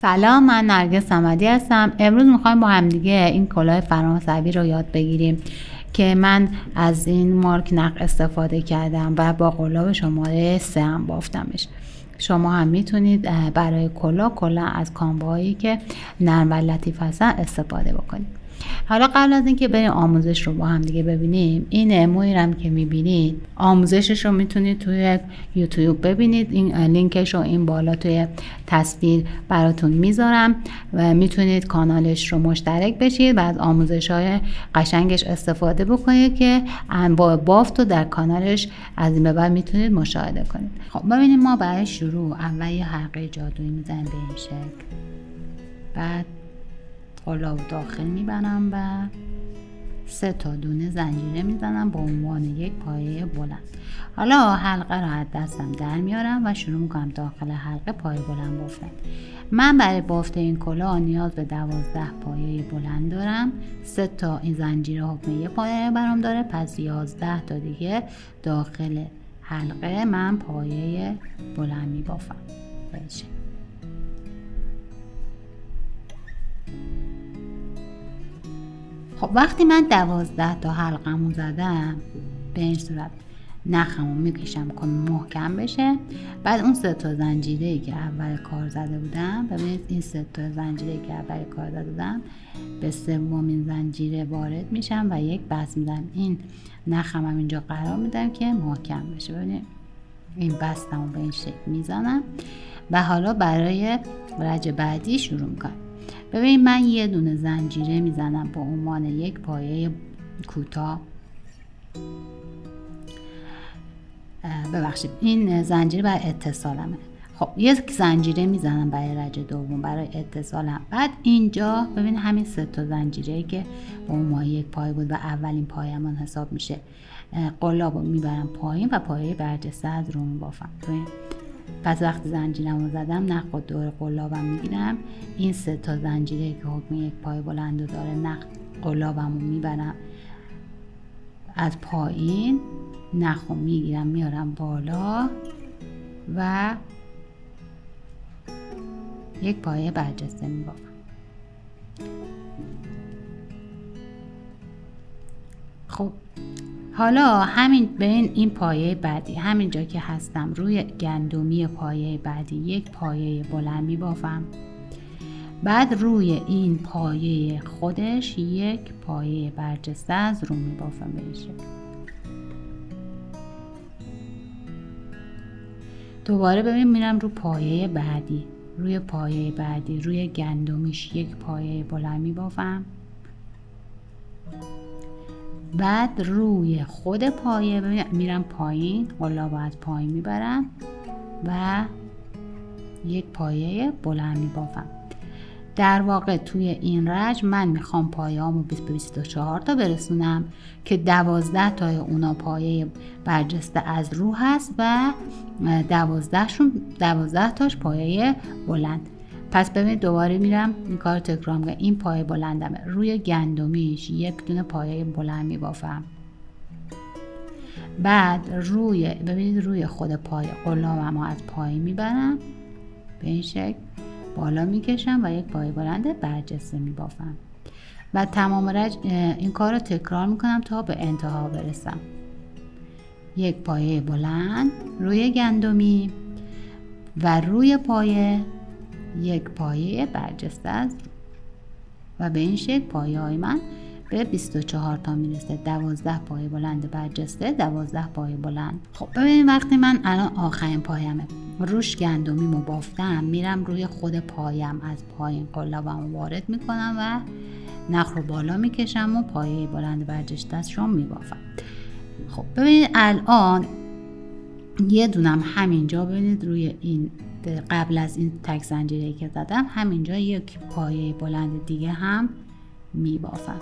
سلام، من نرگس صمدی هستم. امروز میخوایم با همدیگه این کلاه فرانسوی رو یاد بگیریم که من از این مارک نق استفاده کردم و با قلاب شماره 3 هم بافتمش. شما هم میتونید برای کلا از کامواهایی که نرم و لطیف هستن استفاده بکنید. حالا قبل از اینکه بریم آموزش رو با هم دیگه ببینیم، این مویی رو که میبینید آموزشش رو میتونید توی یوتیوب ببینید. این لینکش رو این بالا توی تصویر براتون میذارم و میتونید کانالش رو مشترک بشید و از آموزش های قشنگش استفاده بکنید که انواع بافت رو در کانالش از این به بعد میتونید مشاهده کنید. خب ببینید، ما برای شروع اول یه حلقه جادویی میزنیم به این شکل، بعد قلاب داخل میبرم و 3 تا دونه زنجیره میزنم به عنوان یک پایه بلند. حالا حلقه رو از دستم در میارم و شروع میکنم داخل حلقه پایه بلند بافتن. من برای بافت این کلاه نیاز به 12 پایه بلند دارم. 3 تا این زنجیره حکم یک پایه برام داره، پس 11 تا دیگه داخل حلقه من پایه بلند میبافم. بشه خب وقتی من 12 تا حلقمو زدم به این صورت نخمو میکشم که محکم بشه. بعد اون 3 تا زنجیره‌ای که اول کار زده بودم، ببینید این 3 تا زنجیره‌ای که اول کار زده بودم به سومین زنجیره وارد میشم و یک بست میدم. این نخمم اینجا قرار میدم که محکم بشه. ببینید این بستمو به این شکل میزنم و حالا برای رج بعدی شروع میکنم. ببین من یه دونه زنجیره میزنم به عنوان یک پایه کوتاه. ببخشید این زنجیره برای اتصالمه. خب یک زنجیره میزنم برای رج دوم برای اتصالم. بعد اینجا ببین همین 3 تا زنجیره که به عنوان یک پایه بود و اولین پایه‌مان حساب میشه، قلابو میبرم پایین و پایه برجسته از رو میبافم. پس وقتی زنجیرمو زدم نخ و دور قلابم میگیرم. این 3 تا زنجیره که حکم یک پای بلند داره، نخ قلابمو میبرم از پایین، نخو میگیرم میارم بالا و یک پایه برجسته میبافم. خب حالا همین بین این پایه بعدی، همین جا که هستم روی گندمی پایه بعدی یک پایه بلند میبافم. بعد روی این پایه خودش یک پایه برجسته از رو میبافم به این شکل. دوباره ببین میرم رو پایه بعدی، روی پایه بعدی روی گندمیش یک پایه بلند میبافم. بعد روی خود پایه میرم پایین، قلاب از پایین میبرم و یک پایه بلند میبافم. در واقع توی این رج من میخوام پایه هامو به 24 تا برسونم که 12 تای اونا پایه برجسته از رو هست و 12 تاش پایه بلند. پس ببینید دوباره میرم این کار تکرار میکنم. این پایه بلندمه، روی گندمیش یک دونه پایه بلند میبافم. بعد ببینید روی خود پایه قلابم از پایین میبرم به این شکل بالا میکشم و یک پایه بلند برجسته میبافم و تمام رج این کار رو تکرار میکنم تا به انتها برسم. یک پایه بلند روی گندمی و روی پایه یک پایه برجسته است و به این شکل پایه های من به 24 تا میرسه. 12 پایه بلند برجسته، 12 پایه بلند. خب ببینید وقتی من الان آخرین پایه‌مه، روش گندمیمو بافتم، میرم روی خود پایم از پایین قلابمو وارد میکنم و نخ رو بالا میکشم و پایه بلند برجسته است رو میبافم. خب ببینید الان یه دونم همینجا، ببینید روی این قبل از این تک زنجیره‌ای که زدم همینجا یک پایه بلند دیگه هم میبافم.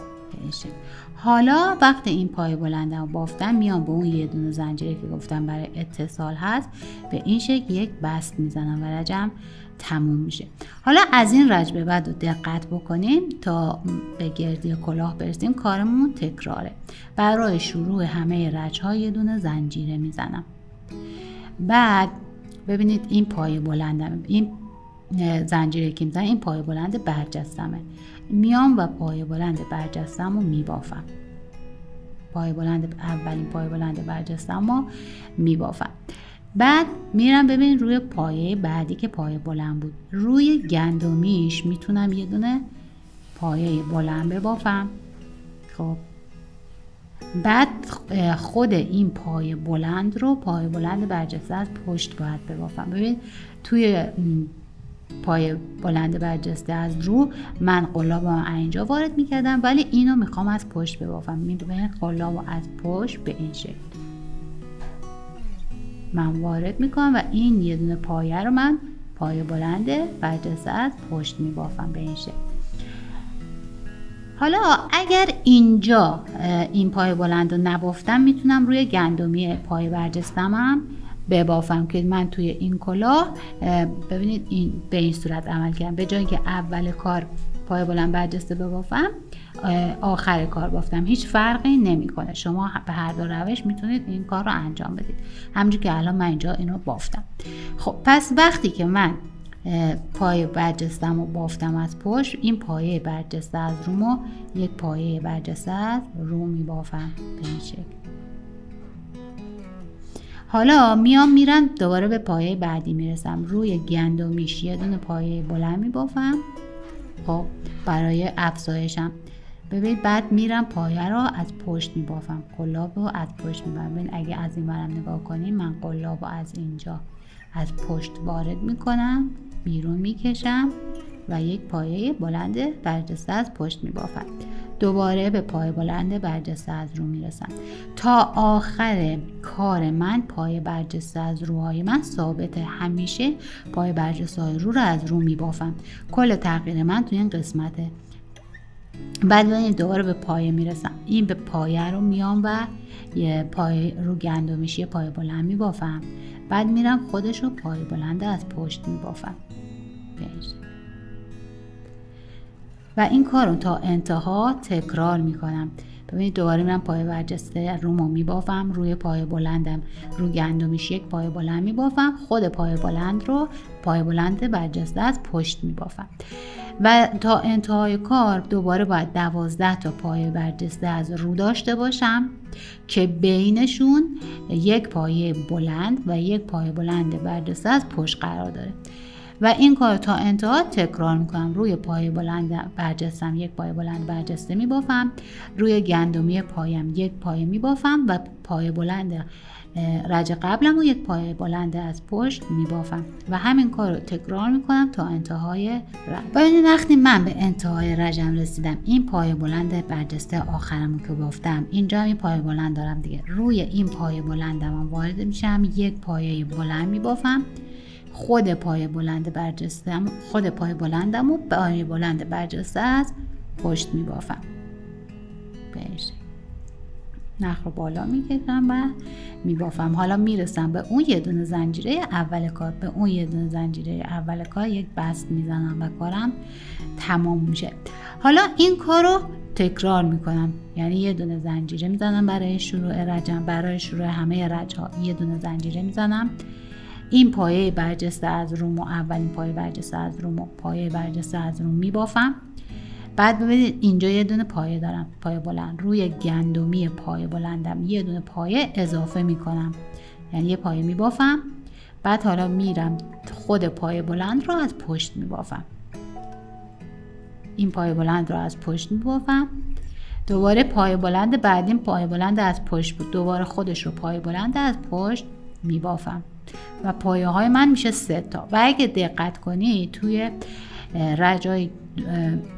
حالا وقتی این پایه بلند رو بافتم میام به اون یه دونه زنجیره که گفتم برای اتصال هست به این شکل یک بست میزنم و رجم تموم میشه. حالا از این رج به بعد دقت بکنیم تا به گردی کلاه برسیم. کارمون تکراره. برای شروع همه رج ها یه دونه زنجیره میزنم. بعد ببینید این پایه بلندم، این زنجیری که میزنم این پایه بلند برجستمه. میام و پایه بلند برجستم رو میبافم. اولین پایه بلند برجستم رو میبافم. بعد میرم ببین روی پایه بعدی که پایه بلند بود، روی گندمیش میتونم یه دونه پایه بلند ببافم. خب بعد خود این پایه بلند رو پایه بلند برجسته از پشت باید ببافم. ببین توی پایه بلند برجسته از رو من قلابم اینجا وارد میکردم، ولی اینو میخوام از پشت ببافم. میدونم قلابو از پشت به این شکل من وارد میکنم و این یه دونه پایه رو من پایه بلند برجسته از پشت میبافم به این شکل. حالا اگر اینجا این پایه بلند رو نبافتم، میتونم روی گندمی پایه برجستمم ببافم که من توی این کلاه ببینید این به این صورت عمل کردم. به جای اینکه اول کار پایه بلند برجسته ببافم، آخر کار بافتم. هیچ فرقی نمیکنه. شما به هر دو روش میتونید این کار رو انجام بدید، همونجور که الان من اینجا اینو بافتم. خب پس وقتی که من پایه برجستم و بافتم از پشت، این پایه برجسته از رومو یک پایه برجسته از رو میبافم به این شکل. حالا میرم دوباره به پایه بعدی میرسم. روی گندمیش یه دونه پایه بلند میبافم. خب برای افزایشم ببینید. بعد میرم پایه رو از پشت میبافم، قلاب رو از پشت میبافم. ببین اگه از این برم نگاه کنیم، من قلاب رو از اینجا از پشت وارد میکنم، بیرون میکشم و یک پایه بلند برجسته از پشت میبافم. دوباره به پایه بلند برجسته از رو میرسم. تا آخر کار من پایه برجسته از روهای من ثابته. همیشه پایه برجسته های رو از رو میبافم. کل تغییر من توی این قسمته. بعد دوباره به پایه میرسم. این به پایه رو میام و یه پایه رو گندمیش یه پایه بلند میبافم. بعد میرم خودش رو پایه بلند از پشت میبافم و این کار رو تا انتها تکرار میکنم. ببینید دوباره میرم پایه برجسته رومو میبافم، روی پایه بلندم رو گندمیش یک پایه بلند میبافم، خود پایه بلند رو پایه بلند برجسته از پشت میبافم و تا انتهای کار دوباره باید 12 تا پایه برجسته از رو داشته باشم که بینشون یک pایه بلند و یک پایه بلند برجسته از پشت قرار داره و این کار تا انتها تکرار میکنم. روی پایه بلند برجستم یک پایه بلند برجسته میبافم، روی گندمی پایم یک پایه میبافم و پایه بلند رج قبلم و یک پایه بلند از پشت میبافم و همین کار رو تکرار میکنم تا انتهای رج. ببینید وقتی من به انتهای رجم رسیدم، این پایه بلند برجسته آخرمو که بافتم، اینجا هم این پایه بلند دارم دیگه. روی این پایه بلندم وارد میشم، یک پایه بلند میبافم، خود پایه بلند برجستم، خود پایه بلندم و پایه بلند برجسته از پشت میبافم. بشه نخ رو بالا میکشم و میبافم. حالا میرسم به اون یه دونه زنجیره اول کار. به اون یه دونه زنجیره اول کار یک بست میزنم و کارم تمام میشه. حالا این کار رو تکرار میکنم، یعنی یه دونه زنجیره میزنم برای شروع رجم، برای شروع همه رجها یه دونه زنجیره میزنم. این پایه برجسته از روم و اولین پایه برجسته از روم و پایه برجسته از روم میبافم. بعد ببینید اینجا یه دونه پایه دارم، پایه بلند. روی گندمی پایه بلندم یه دونه پایه اضافه میکنم، یعنی یه پایه میبافم. بعد حالا میرم خود پایه بلند رو از پشت میبافم. این پایه بلند رو از پشت میبافم. دوباره پایه بلند بعدیم پایه بلند از پشت بود، دوباره خودش رو پایه بلند از پشت میبافم و پایه های من میشه 3 تا. و اگه دقت کنی توی رجای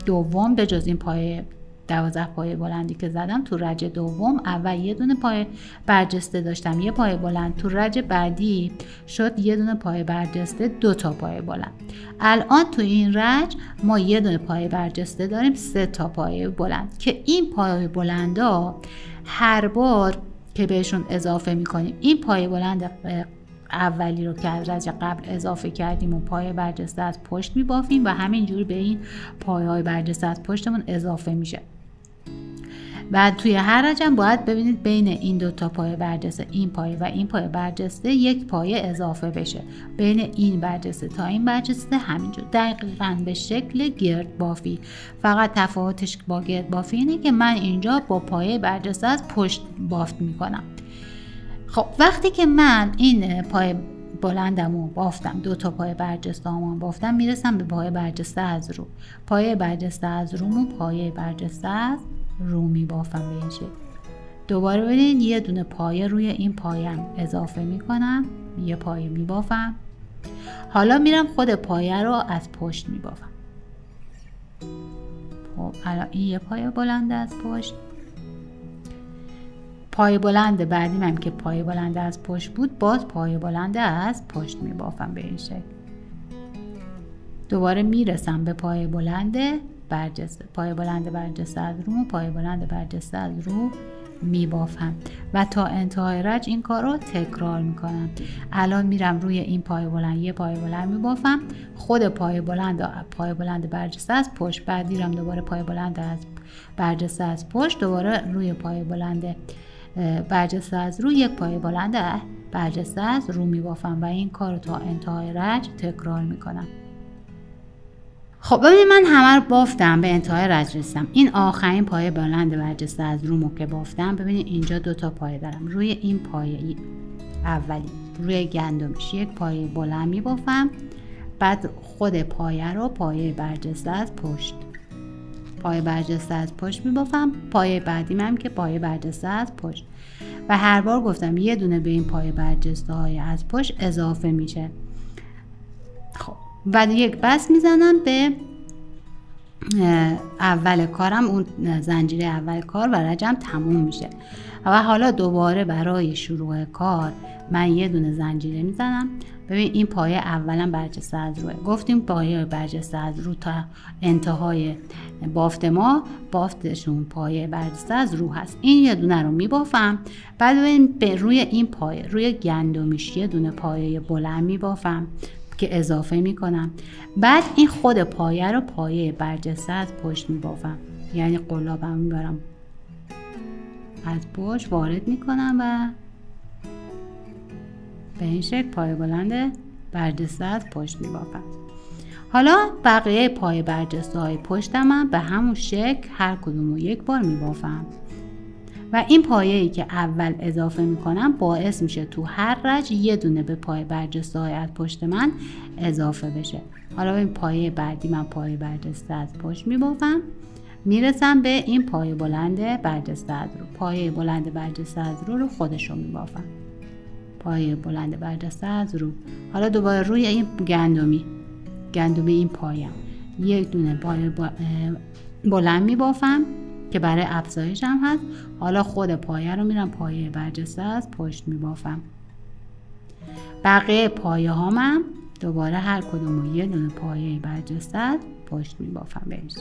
دوم به جز این پایه 12 پایه بلندی که زدم، تو رج دوم اول یه دونه پایه برجسته داشتم، یه پایه بلند. تو رج بعدی شد یه دونه پایه برجسته، 2 تا پایه بلند. الان تو این رج ما یه دونه پایه برجسته داریم، 3 تا پایه بلند که این پایه بلندا هر بار که بهشون اضافه میکنیم، این پایه بلند اولی رو که از رج قبل اضافه کردیم و پایه برجسته از پشت میبافیم و همینجور به این پایه های برجسته از پشتمون اضافه میشه. بعد توی هر رجم باید ببینید بین این دوتا پایه برجسته، این پایه و این پایه برجسته، یک پایه اضافه بشه. بین این برجسته تا این برجسته همینجور دقیقاً به شکل گرد بافی. فقط تفاوتش با گرد بافی اینه که من اینجا با پایه برجسته از پشت بافت میکنم. خب وقتی که من این پایه بلندمو بافتم، دو تا پایه برجسته هامو بافتم، میرسم به پایه برجسته از رو. پایه برجسته از رومو پایه برجسته از رو میبافم به این شکل. دوباره ببینید یه دونه پایه روی این پایم اضافه میکنم، یه پایه میبافم. حالا میرم خود پایه رو از پشت میبافم. خب الان این یه پایه بلند از پشت. پایه بلند بعدیم هم که پایه بلند از پشت بود، باز پایه بلند از پشت میبافم به این شکل. دوباره میرسم به پایه بلند برجسته. پایه بلند برجسته از رو، پایه بلند برجسته از رو میبافم و تا انتهای رج این کار رو تکرار میکنم. الان میرم روی این پایه بلند یه پایه بلند میبافم، خود پایه بلند برجسته از پشت. بعد میرم دوباره پایه بلند از برجسته از پشت، دوباره روی پایه بلند برجسته از رو یک پایه بلند برجسته از رو میبافم و این کار رو تا انتهای رج تکرار میکنم. خب ببینید من همه رو بافتم، به انتهای رج رسیدم. این آخرین پایه بلند برجسته از رومو که بافتم، ببینید اینجا دو تا پایه دارم. روی این پایه اولی روی گندمش یک پایه بلند میبافم، بعد خود پایه رو پایه برجسته از پشت، پایه برجسته از پشت میبافم. پایه بعدیم هم که پایه برجسته از پشت و هر بار گفتم یه دونه به این پایه برجسته های از پشت اضافه میشه. خب بعد یک بس میزنم به اول کارم، اون زنجیره اول کار و رجم تموم میشه. و حالا دوباره برای شروع کار من یه دونه زنجیره میزنم. ببین این پایه اولا برجسته از روه، گفتیم پایه برجسته از رو تا انتهای بافت ما بافتشون پایه برجسته از رو هست. این یه دونه رو میبافم. بعد ببین به روی این پایه روی گندمیش یه دونه پایه بلند میبافم که اضافه میکنم. بعد این خود پایه رو پایه برجسته از پشت میبافم، یعنی قلابم میبرم از پشت وارد میکنم و به این شکل پایه بلند برجسته از پشت میبافم. حالا بقیه پایه برجسته های پشتم به همون شکل هر کدوم رو یک بار میبافم و این پایه‌ای که اول اضافه میکنم باعث میشه تو هر رج یه دونه به پایه برجسته های از پشت من اضافه بشه. حالا این پایه بعدی من پایه برجسته از پشت میبافم، میرسم به این پایه بلند برجسته از رو. پایه بلند برجسته از رو خودش رو میبافم، پایه بلند برجسته از رو. حالا دوباره روی این گندمی این پایه یک دونه پایه بلند میبافم که برای افزایش هم هست. حالا خود پایه رو میرم پایه برجسته از پشت میبافم. بقیه پایه هامم دوباره هر کدوم یه دونه پایه برجسته از پشت میبافم. بهش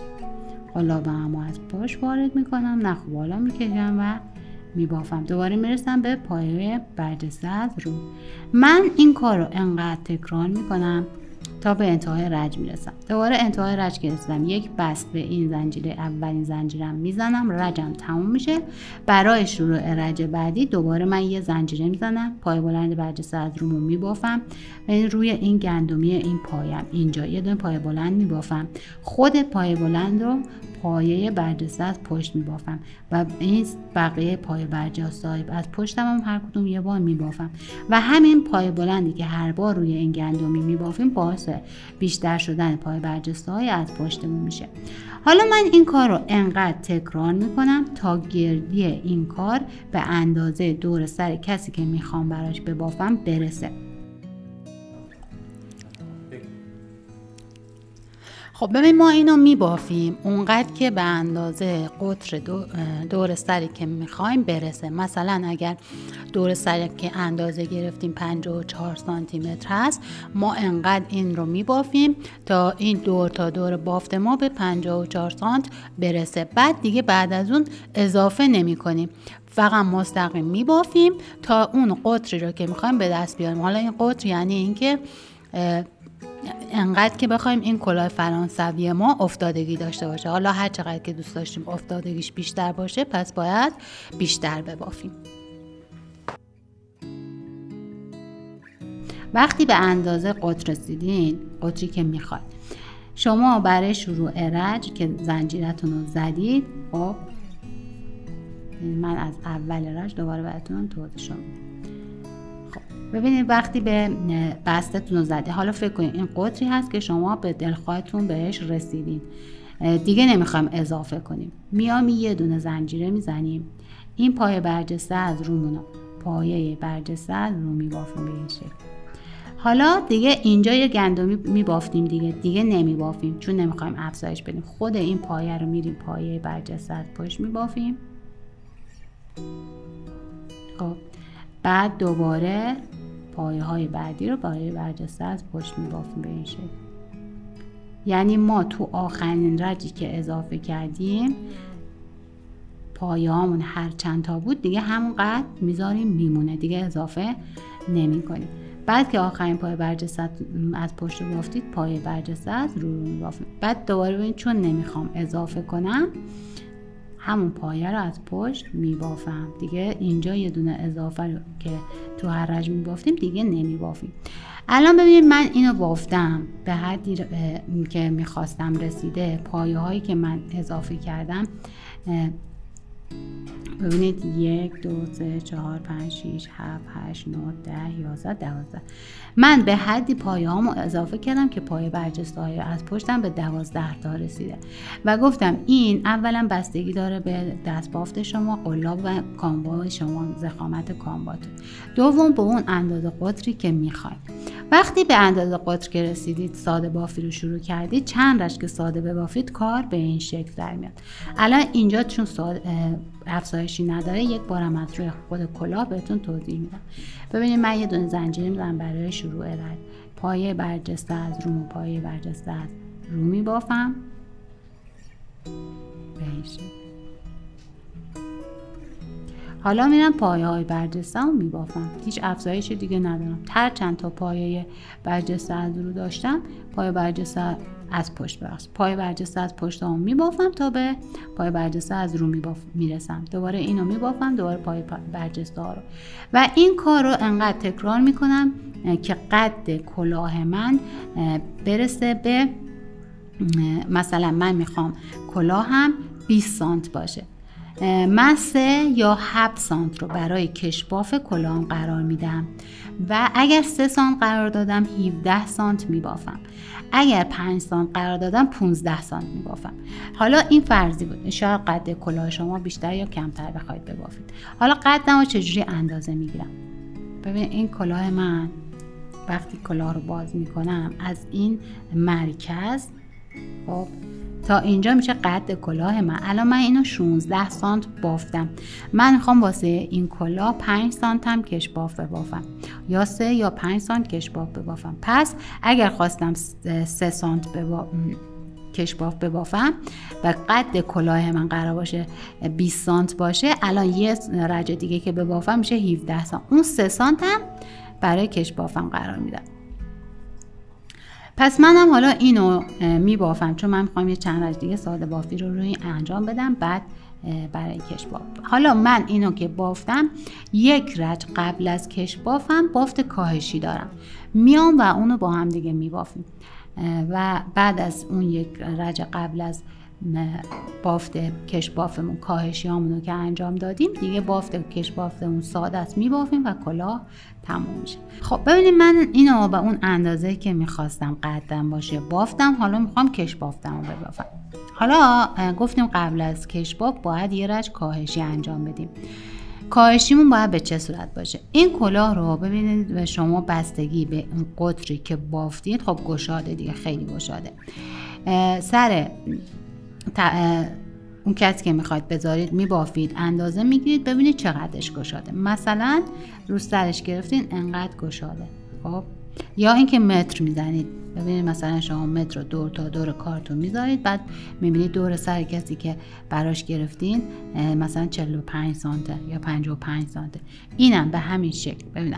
حالا با هم از پشت وارد میکنم، نخ بالا میکشم و میبافم. دوباره میرسم به پایه برجسته از رو. من این کار رو انقدر تکرار میکنم تا به انتهای رج میرسم. دوباره انتهای رج که رسیدم یک بست به این زنجیره اولین زنجیرم میزنم، رجم تموم میشه. برای شروع رج بعدی دوباره من یه زنجیره میزنم، پایه بلند برجسته از رومو میبافم و این روی این گندمی این پایم اینجا یه دونه پایه بلند میبافم، خود پایه بلند رو پایه برجسته از پشت میبافم و این بقیه پایه برجسته از پشتم هم هر کدوم یه بار میبافم و همین پایه بلندی که هر بار روی این گندمی میبافیم باعث بیشتر شدن پایه برجسته های از پشتمون میشه. حالا من این کار رو انقدر تکرار میکنم تا گردی این کار به اندازه دور سر کسی که میخوام براش ببافم برسه. خب ببین ما اینو میبافیم اونقدر که به اندازه قطر دور سری که میخوایم برسه. مثلا اگر دور سری که اندازه گرفتیم 54 سانتی متر هست، ما انقدر این رو میبافیم تا این دور تا دور بافت ما به 54 سانت برسه. بعد دیگه بعد از اون اضافه نمی کنیم، فقط مستقیم میبافیم تا اون قطری رو که میخوایم به دست بیاریم. حالا این قطر یعنی اینکه انقدر که بخوایم این کلاه فرانسوی ما افتادگی داشته باشه. حالا هر چقدر که دوست داشتیم افتادگیش بیشتر باشه پس باید بیشتر ببافیم. وقتی به اندازه قطر رسیدین، قطری که میخواید، شما برای شروع رج که زنجیرتون رو زدید، خب من از اول رج دوباره براتون توضیح میدم. خب ببینید وقتی به بستتون رو زدید، حالا فکر کنید این قطری هست که شما به دلخواهتون بهش رسیدین، دیگه نمیخوایم اضافه کنیم. میام یه دونه زنجیره میزنیم، این پایه برجسته از رومون، پایه برجسته از رو میبافیم به این شکل. حالا دیگه اینجا یه گندمی میبافتیم، دیگه نمیبافیم چون نمیخوایم افزایش بدیم. خود این پایه رو میریم پایه برجسته از پشت میبافیم. خب بعد دوباره پایه های بعدی رو پایه برجسته از پشت میبافیم به این شکل. یعنی ما تو آخرین رجی که اضافه کردیم پایه هامون هر چند تا بود دیگه همون قد میذاریم میمونه، دیگه اضافه نمی کنیم. بعد که آخرین پایه برجسته از پشت رو بافتید، پایه برجسته از رو میبافیم. بعد دوباره ببینید چون نمیخوام اضافه کنم همون پایه رو از پشت میبافم. دیگه اینجا یه دونه اضافه رو که تو هر رج میبافتیم دیگه نمیبافیم. الان ببینید من اینو بافتم به حدی که میخواستم رسیده. پایه هایی که من اضافه کردم ببینید 1 2 3 4 5 6 7 8 9 10 11 12. من به حدی پایه هامو اضافه کردم که پایه برجسته های از پشتم به 12 تا رسیده و گفتم این اولا بستگی داره به دست بافت شما، قلاب و کاموا شما، ضخامت کامواتون. دوم به اون اندازه قطری که میخواید. وقتی به اندازه قطر که رسیدید، ساده بافی رو شروع کردید، چند رشت که ساده ببافید کار به این شکل در میاد. الان اینجا چون افزایشی نداره یک بارم از روی خود کلاه بهتون توضیح میدم. ببینید من یه دونه زنجیر میزنم برای شروع رج. پایه برجسته از رو، پایه برجسته از رو میبافم به این شکل. حالا میرم پایه های برجسته رو میبافم، هیچ افزایش دیگه ندارم. هر چند تا پایه برجسته از رو داشتم پایه برجسته از پشت پایه برجسته از پشت هم میبافم تا به پایه برجسته از رو میرسم. دوباره اینو میبافم، دوباره پایه برجسته ها رو، و این کار رو انقدر تکرار میکنم که قد کلاه من برسه به، مثلا من میخوام کلاهم 20 سانت باشه، من 3 یا 7 سانت رو برای کشباف کلاهم قرار میدم و اگر 3 سانت قرار دادم 17 سانت میبافم، اگر 5 سانت قرار دادم 15 سانت میبافم. حالا این فرضی بود، شاید قد کلاه شما بیشتر یا کمتر بخواید ببافید. حالا قدم رو چجوری اندازه میگیرم؟ ببین این کلاه من وقتی کلاه رو باز میکنم از این مرکز خب تا اینجا میشه قد کلاه من. الان من اینو 16 سانت بافتم، من میخوام واسه این کلاه 5 سانت هم کشباف ببافم یا 3 یا 5 سانت کشباف ببافم. پس اگر خواستم 3 سانت کشباف ببافم و قد کلاه من قرار باشه 20 سانت باشه، الان یه رج دیگه که ببافم میشه 17 سانت، اون 3 سانت هم برای کشبافم قرار میدم. پس منم حالا اینو میبافم چون من میخوام یه چند رج دیگه ساده بافی رو روی انجام بدم بعد برای کشباف. حالا من اینو که بافتم، یک رج قبل از کشبافم بافت کاهشی دارم، میام و اونو با هم دیگه میبافیم و بعد از اون یک رج قبل از بافت کشبافمون کاهشی همونو که انجام دادیم دیگه بافت کشبافمون ساده است میبافیم و کلاه تموم میشه. خب ببینید من اینو به اون اندازه که میخواستم قدم باشه بافتم، حالا میخوام کشبافتم رو ببافم. حالا گفتیم قبل از کشباف باید یه رج کاهشی انجام بدیم. کاهشیمون باید به چه صورت باشه؟ این کلاه رو ببینید به شما بستگی به اون قطری که بافتید، خب گشاده دیگه، خیلی گشاده، سر اون کسی که میخواید بذارید میبافید، اندازه میگیرید ببینید چقدرش گشاده. مثلا رو سرش گرفتین انقدر گشاده، خب یا اینکه متر میزنید، ببینید مثلا شما متر رو دور تا دور کارتون میذارید، بعد میبینید دور سر کسی که براش گرفتین مثلا 45 سانته یا 55 سانته، اینم به همین شکل ببینید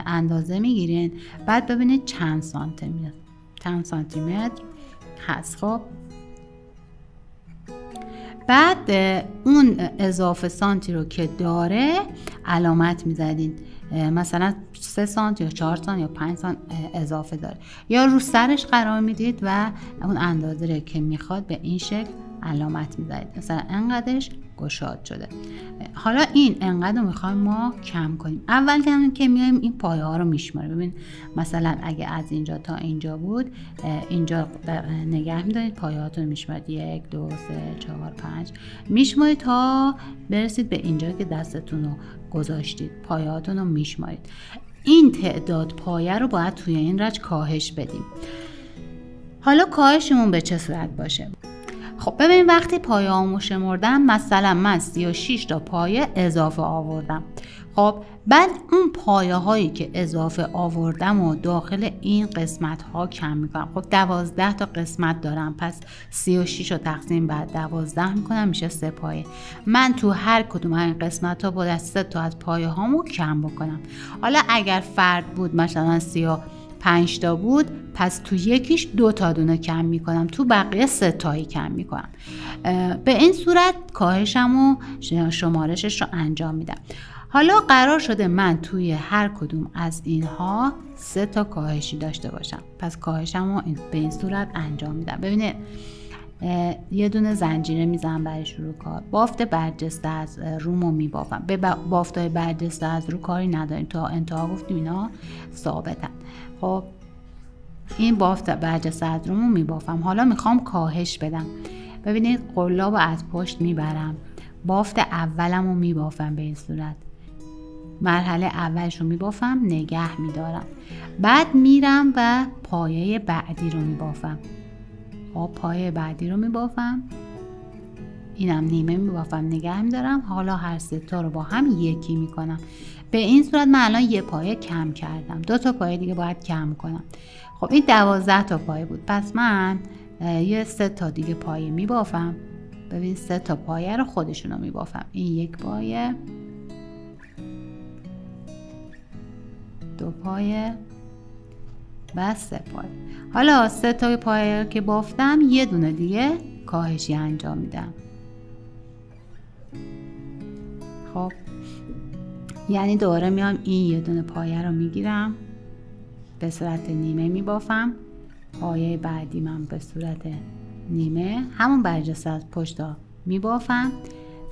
اندازه میگیرین، بعد ببینید چند سانته میاد. چند سانتی متر هست. خب بعد اون اضافه سانتی رو که داره علامت میزدین، مثلا 3 سانت یا 4 سانت یا 5 سانت اضافه داره، یا رو سرش قرار میدید و اون اندازه رو که میخواد به این شکل علامت میزدید، مثلا انقدرش گشاد شده. حالا این انقدر رو میخوایم ما کم کنیم. اول که میایم این پایه ها رو میشماریم. ببین مثلا اگه از اینجا تا اینجا بود، اینجا نگه میدارید، پایه هاتون میشمارید 1 2 3 4 5 میشمارید تا برسید به اینجا که دستتون رو گذاشتید، پایه هاتون رو میشمارید. این تعداد پایه رو باید توی این رج کاهش بدیم. حالا کاهشمون به چه صورت باشه؟ خب ببین وقتی پایه هامو شمردم، مثلا من 36 تا پایه اضافه آوردم. خب بعد اون پایه هایی که اضافه آوردم و داخل این قسمت ها کم میکنم. خب 12 تا قسمت دارم، پس 36 رو تقسیم بر 12 میکنم، میشه 3 پایه. من تو هر کدوم این قسمت ها باید 3 تا از پایه هامو کم بکنم. حالا اگر فرد بود مثلا 35 تا بود، پس تو یکیش 2 تا دونه کم میکنم، تو بقیه 3 تایی کم میکنم. به این صورت کاهشم و شمارشش رو انجام میدم. حالا قرار شده من توی هر کدوم از اینها 3 تا کاهشی داشته باشم، پس کاهشم رو به این صورت انجام میدم. ببینید یه دونه زنجیره میزنم برای شروع کار. بافت برجسته از رومو میبافم. به بافتای برجسته از رو کاری نداریم، تا انتها گفتیم اینا ثابتن. خب این بافت برجسته از رومو میبافم. حالا میخوام کاهش بدم. ببینید قلاب از پشت میبرم، بافت اولم رو میبافم. به این صورت مرحله اولش رو میبافم، نگه میدارم، بعد میرم و پایه بعدی رو میبافم. خب پایه بعدی رو میبافم، اینم نیمه میبافم، نگه میدارم. حالا هر 3 تا رو با هم یکی میکنم. به این صورت من الان یه پایه کم کردم، 2 تا پایه دیگه باید کم کنم. خب این 12 تا پایه بود، پس من یه 3 تا دیگه پایه میبافم. ببین 3 تا پایه رو خودشون رو میبافم. این 1 پایه، 2 پایه و 3 پایه. حالا 3 تا پایه که بافتم، یه دونه دیگه کاهشی انجام میدم. خب یعنی دوباره میام این یه دونه پایه رو میگیرم، به صورت نیمه میبافم. پایه بعدی من به صورت نیمه همون برجسته از پشت میبافم.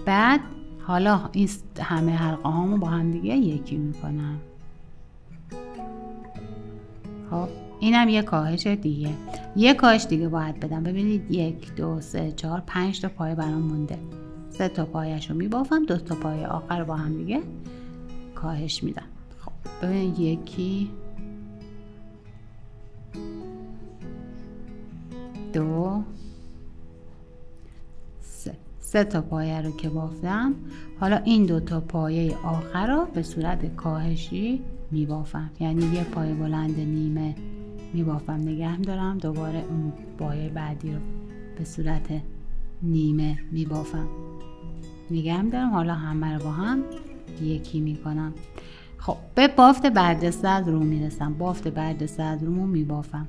بعد حالا این همه حلقه هامو با هم دیگه یکی میکنم. خب اینم یه کاهش دیگه. یه کاهش دیگه باید بدم. ببینید 1 2 3 4 5 تا پایه برام مونده. 3 تا پایه‌شو میبافم، 2 تا پایه آخر با هم دیگه کاهش میدم. خب ببینید 1 2 3 تا پایه رو که بافتم، حالا این 2 تا پایه آخر رو به صورت کاهشی میبافم. یعنی یه پایه بلند نیمه میبافم، نگه میدارم، دوباره اون پایه بعدی رو به صورت نیمه میبافم، نگه میدارم. حالا همه رو با هم یکی میکنم. خب به بافت برجسته از رو میرسم. بافت برجسته از رو میبافم.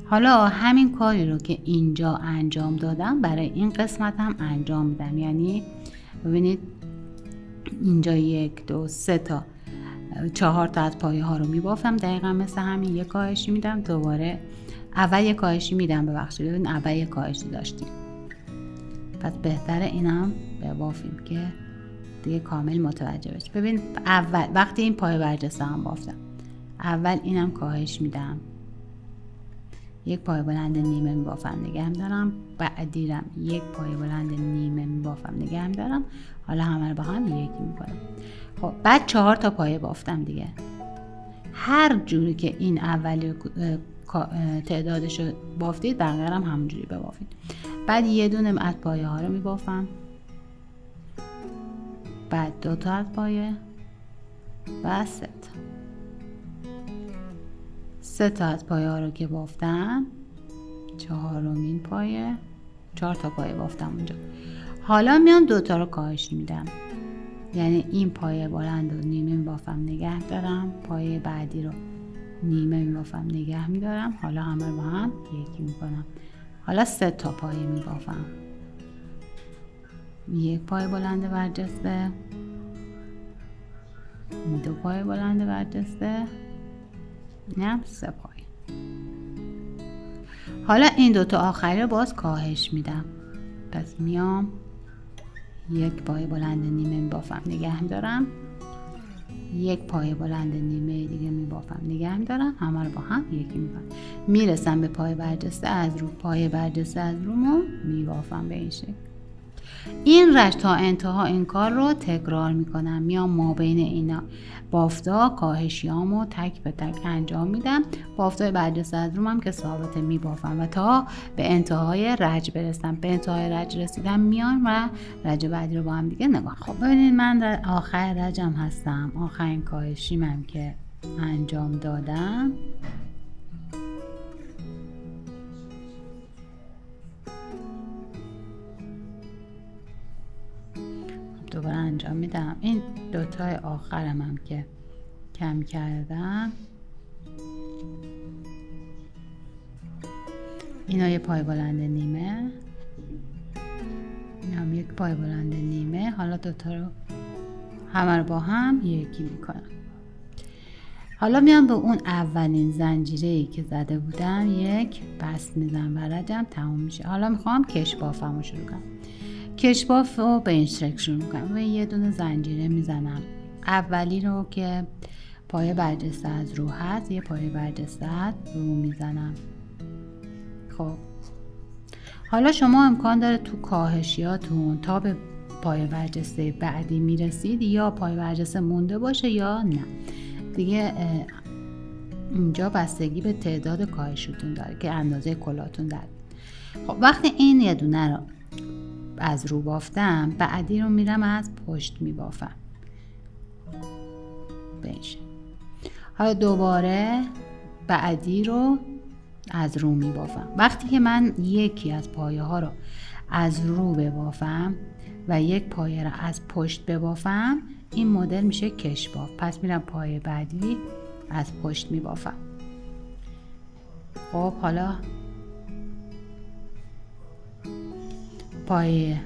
حالا همین کاری رو که اینجا انجام دادم برای این قسمت هم انجام میدم. یعنی ببینید اینجا 1 2 3 تا 4 تا از پایه ها رو میبافم، دقیقا مثل همین. یک کاهشی میدم، دوباره اول یک کاهشی میدم. ببخشید ببین اول یک کاهشی داشتیم، پس بهتره اینم ببافیم که دیگه کامل متوجه بشید. ببین اول وقتی این پایه برجسته هم بافتم، اول اینم کاهش میدم، یک پایه بلند نیمه میبافم، نگه میدارم. بعدیرم یک پایه بلند نیمه میبافم، نگه میدارم. حالا همه رو با هم یکی میکنم. خب بعد 4 تا پایه بافتم دیگه. هر جوری که این اولی تعدادش رو بافتید بقیه هم همونجوری ببافید. بعد یه دونه از پایه ها رو میبافم، بعد 2 تا از پایه و 3 تا. 3 تا از پایه ها رو که بافتم، 4مین پایه، 4 تا پایه بافتم اونجا. حالا میام 2 تا رو کاهش میدم، یعنی این پایه بلند رو نیمه میبافم، نگه دارم. پایه بعدی رو نیمه میبافم، نگه میدارم. حالا همه رو با هم یکی میکنم. حالا 3 تا پایه میبافم. 1 پایه بلند برجسته، 2 پایه بلند برجسته، اینم 3 پایه. حالا این 2 تا آخری رو باز کاهش میدم. پس میام 1 پایه بلند نیمه میبافم، نگه میدارم. 1 پایه بلند نیمه دیگه میبافم، نگه میدارم. همه رو با هم یکی میکنم. میرسم به پایه برجسته از رو. پایه برجسته از رومو میبافم به این شکل. این رشت تا انتها این کار رو تکرار میکنم. میام ما بین اینا بافتا کاهشیامو تک به تک انجام میدم. بافتای برجسته از رومم که ثابته میبافم و تا به انتهای رج برسم. به انتهای رج رسیدم میام و رج بعدی رو با هم دیگه نگاه. خب ببینید من در آخر رجم هستم. آخرین کاهشیمم که انجام دادم. دوباره انجام میدم. این 2 تای آخرم هم که کم کردم، اینا یه پای بلند نیمه، این هم 1 پای بلند نیمه. حالا 2 تا رو همه رو با هم یکی میکنم. حالا میام به اون اولین زنجیره‌ای که زده بودم 1 بست میزنم و رجم تموم میشه. حالا میخوام کش بافم رو شروع کنم. کش باف رو به این شکل شروع میکنم و یه دونه زنجیره میزنم. اولی رو که پایه برجسته از رو هست، یه پایه برجسته از رو میزنم. خب حالا شما امکان داره تو کاهشیاتون تا به پایه برجسته بعدی میرسید یا پایه برجسته مونده باشه یا نه دیگه. اینجا بستگی به تعداد کاهشتون داره که اندازه کلاتون داره. خب وقتی این یه دونه رو از رو بافتم، بعدی رو میرم از پشت میبافم بشه. حالا دوباره بعدی رو از رو میبافم. وقتی که من یکی از پایه ها رو از رو ببافم و 1 پایه رو از پشت ببافم، این مدل میشه کش باف. پس میرم پایه بعدی از پشت میبافم. خب حالا پایه،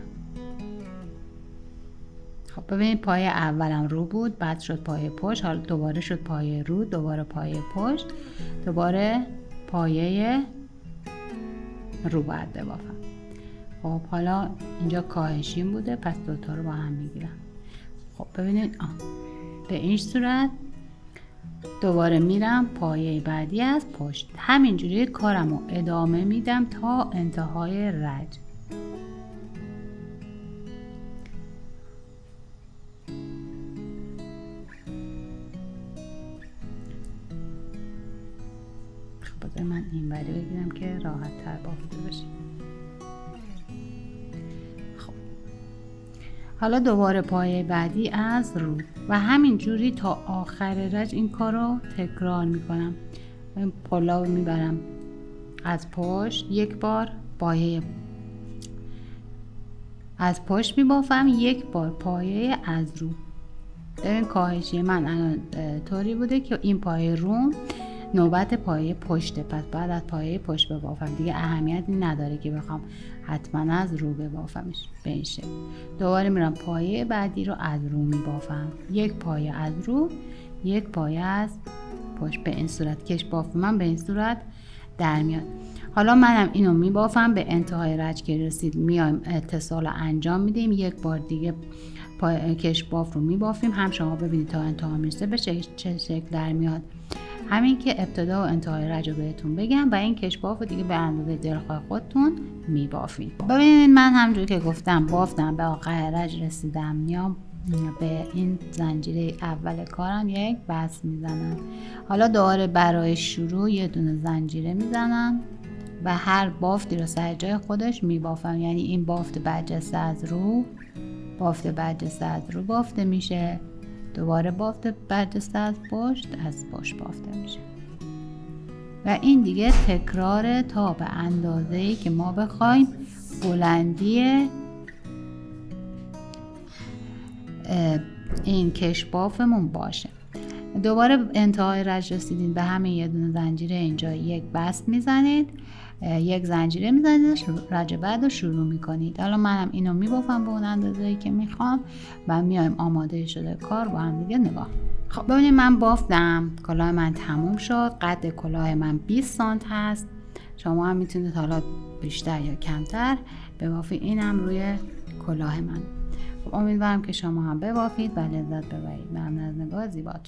خب ببینید پایه اولم رو بود، بعد شد پایه پشت، حالا دوباره شد پایه رو، دوباره پایه پشت، دوباره پایه رو باید ببافم. خب حالا اینجا کاهشیم بوده، پس 2 تا رو با هم میگیرم. خب ببینید به این صورت دوباره میرم پایه بعدی از پشت. همینجوری کارم رو ادامه میدم تا انتهای رج. خب من این وری بگیرم که راحت تر بافته بشه. خب حالا دوباره پایه بعدی از رو و همینجوری تا آخر رج این کار رو تکرار میکنم. پلا رو میبرم از پشت، 1 بار پایه از پشت میبافم، 1 بار پایه از رو. این کاهشی من الان طوری بوده که این پایه رو نوبت پایه پشته، پس بعد از پایه پشت ببافم. دیگه اهمیتی نداره که بخوام حتما از رو ببافمش به این شکل. دوباره میرم پایه بعدی رو از رو میبافم، 1 پایه از رو، 1 پایه از پشت. به این صورت کش باف من به این صورت در میاد. حالا منم اینو میبافم. به انتهای رج که رسید میایم اتصال انجام میدیم، 1 بار دیگه کش باف رو میبافیم. هم شما ببینید تا انتها میرسه به چه شکل در میاد. همین که ابتدا و انتهای رج رو بهتون بگم و این کش باف رو دیگه به اندازه دلخواه خودتون میبافید. ببینید من همونجوری که گفتم بافتم، به آخر رج رسیدم، میام به این زنجیره اول کارم 1 بست میزنم. حالا دوباره برای شروع یه دونه زنجیره میزنم و هر بافتی رو سر جای خودش میبافم. یعنی این بافت برجسته از رو، بافت برجسته از رو بافته میشه، دوباره بافت برجسته از پشت بافته میشه و این دیگه تکراره تا به اندازه‌ای که ما بخوایم بلندی این کش بافمون باشه. دوباره انتهای رج رسیدین به همین یه دونه زنجیره اینجا یک بست میزنید، یک زنجیره میزنید، رج بعد رو شروع میکنید. حالا منم اینو میبافم به اون اندازه‌ای که میخوام و میایم آماده شده کار با هم دیگه نگاه. خب ببینید من بافتم، کلاه من تموم شد. قد کلاه من 20 سانت هست. شما هم میتونید حالا بیشتر یا کمتر ببافید. اینم روی کلاه من. خب امیدوارم که شما هم ببافید و لذت ببرید. ممنون از نگاه زیباتون.